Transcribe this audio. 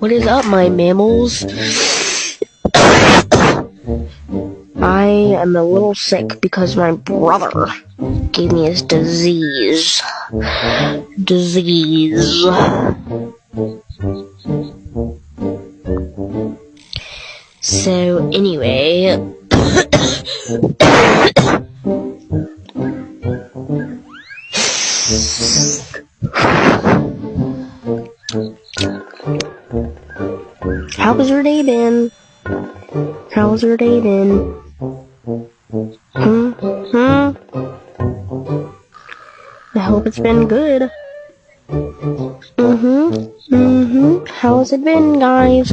What is up, my mammals? I am a little sick because my brother gave me his disease. So, anyway... How's your day been? How's your day been? I hope it's been good. How's it been, guys?